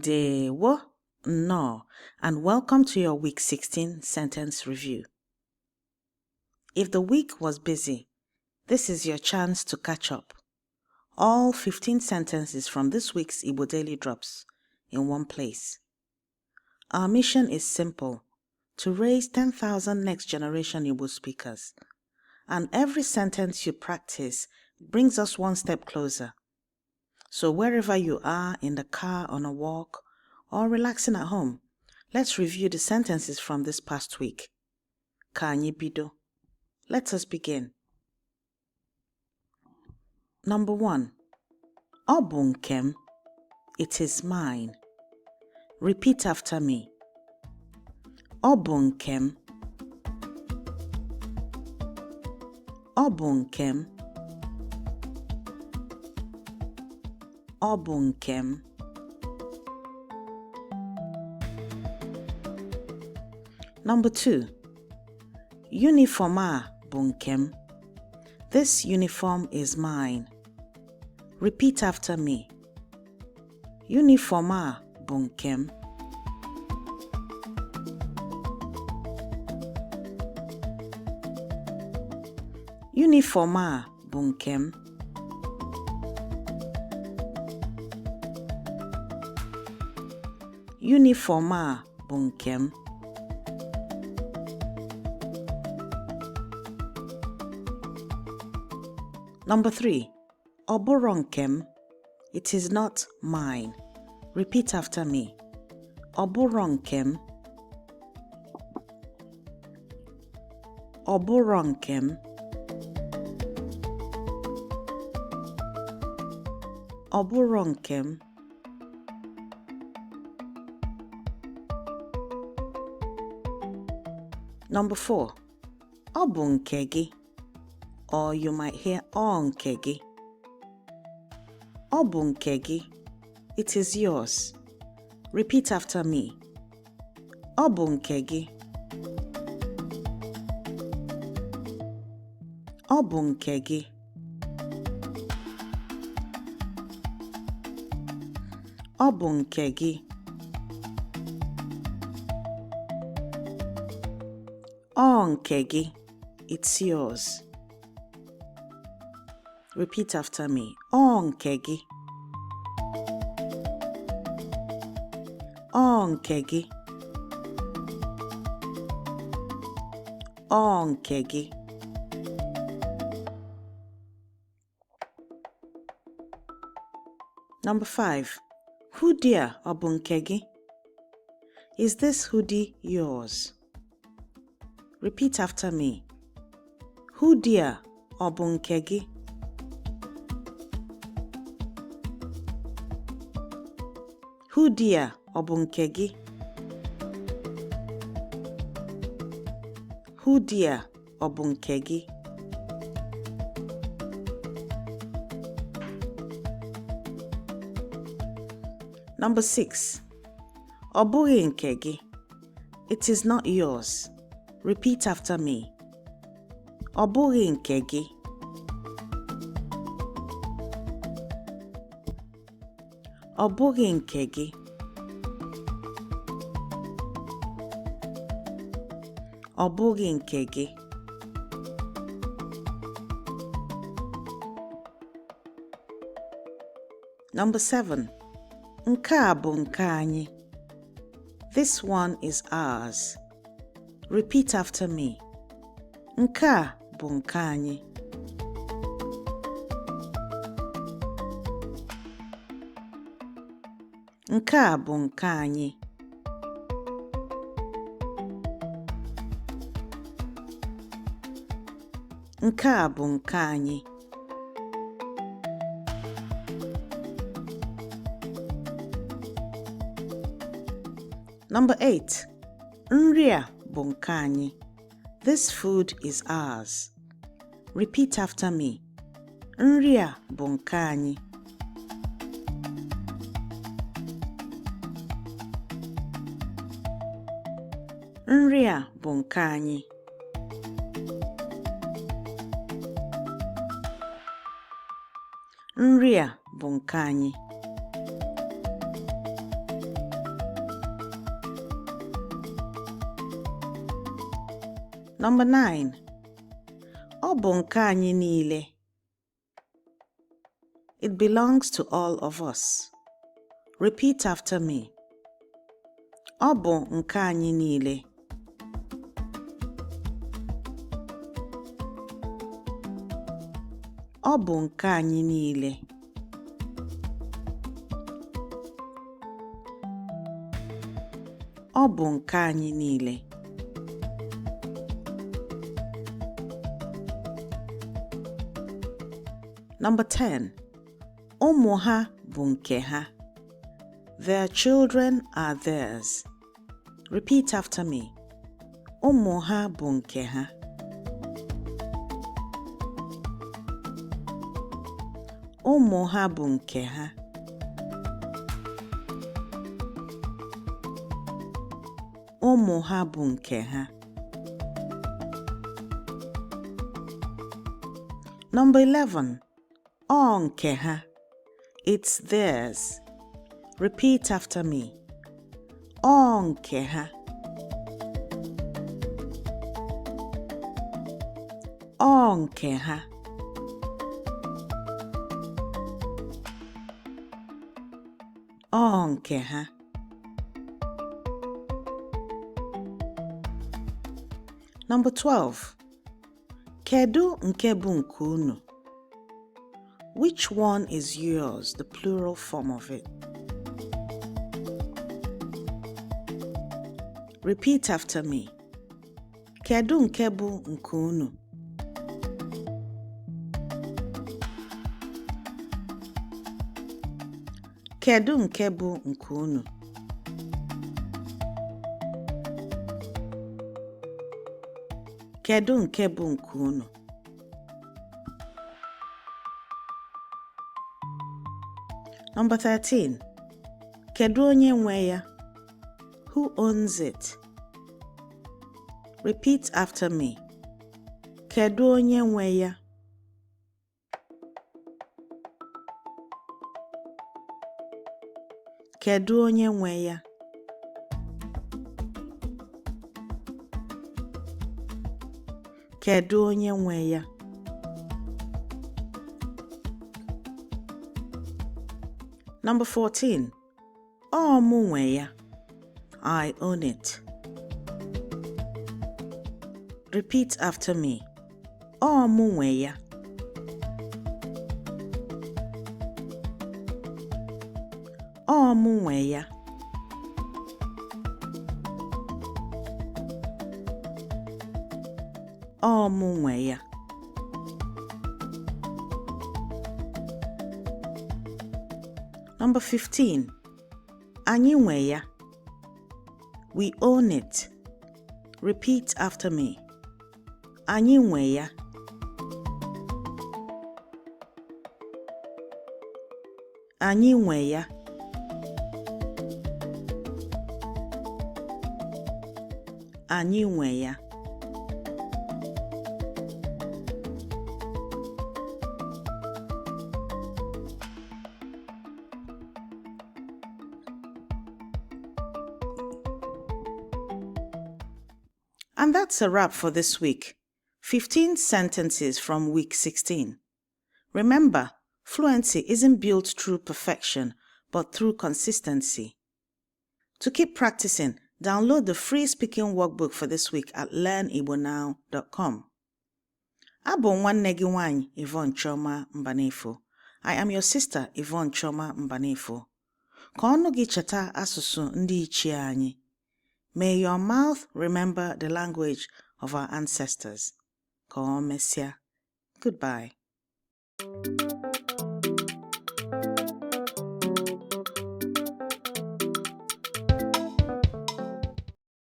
Ndewo, no, and welcome to your Week 16 sentence review. If the week was busy, this is your chance to catch up. All 15 sentences from this week's Igbo Daily Drops in one place. Our mission is simple, to raise 10,000 next generation Igbo speakers. And every sentence you practice brings us one step closer. So wherever you are, in the car, on a walk, or relaxing at home, let's review the sentences from this past week. Ka anyị bido. Let us begin. Number 1. Ọ bụ nke m. It is mine. Repeat after me. Ọ bụ nke m. Ọ bụ nke m. Ọ bụ nke m. Number 2. Uniform a bụ nke m. This uniform is mine. Repeat after me. Uniform a bụ nke m. Uniform a bụ nke m. Uniform a bụ nke m. Number 3. Ọ bụrọ nke m. It is not mine. Repeat after me. Ọ bụrọ nke m. Ọ bụrọ nke m. Ọ bụrọ nke m. Number 4. Ọ bụ nke gị. Or you might hear ọ nke gị. Ọ bụ nke gị. It is yours. Repeat after me. Ọ bụ nke gị. Ọ bụ nke gị. Ọ bụ nke gị. Ọ nke gị. It's yours. Repeat after me. Ọ nke gị. Ọ nke gị. Ọ nke gị. Number 5. Hoodie a ọ bụ nke gị? Is this hoodie yours? Repeat after me. Hoodie a ọ bụ nke gị? Hoodie a ọ bụ nke gị? Hoodie a ọ bụ nke gị? Number 6. Ọ bụghị nke gị. It is not yours. Repeat after me. Ọ bụghị nke gị. Ọ bụghị nke gị. Ọ bụghị nke gị. Number 7. Nke a bụ nke anyị. This one is ours. Repeat after me. Nke a bụ nke anyị. Nke a bụ nke anyị. Nke a bụ nke anyị. Number 8. Nri a bụ nke anyị. This food is ours. Repeat after me. Nri a bụ nke anyị. Nri a bụ nke anyị. Nri a bụ nke anyị. Number 9. Ọ bụ nke anyị niile. It belongs to all of us. Repeat after me. Ọ bụ nke anyị niile. Ọ bụ nke anyị niile. Ọ bụ nke anyị niile. Number 10. Ụmụ ha bụ nke ha. Their children are theirs. Repeat after me. Ụmụ ha bụ nke ha. Ụmụ ha bụ nke ha. Ụmụ ha bụ nke ha. Number 11. Ọ nke ha. It's theirs. Repeat after me. Ọ nke ha. Ọ nke ha. Ọ nke ha. Number 12. Kedu nke bụ nke unu? Which one is yours? The plural form of it. Repeat after me. Kedu nke bụ nke unu? Kedu nke bụ nke unu? Kedu nke bụ nke unu? Number 13. Kedu onye nwe ya? Who owns it? Repeat after me. Kedu onye nwe ya? Kedu onye nwe ya? Kedu onye nwe ya? Number 14. Ọ mụ nwe ya. I own it. Repeat after me. Ọ mụ nwe ya. Ọ mụ nwe ya. Ọ mụ nwe ya. Number 15. Anyị nwe ya. We own it. Repeat after me. Anyị nwe ya. Anyị nwe ya. Anyị nwe ya. And that's a wrap for this week. 15 sentences from week 16. Remember, fluency isn't built through perfection, but through consistency. To keep practicing, download the free speaking workbook for this week at learnigbonow.com. Abụ nwanne gị nwanyị Yvonne Choma Mbanefo. I am your sister Yvonne Choma Mbanefo. Ka ọnụ gị cheta asụsụ ndị ichie anyị. May your mouth remember the language of our ancestors. Ka o mesịa. Goodbye.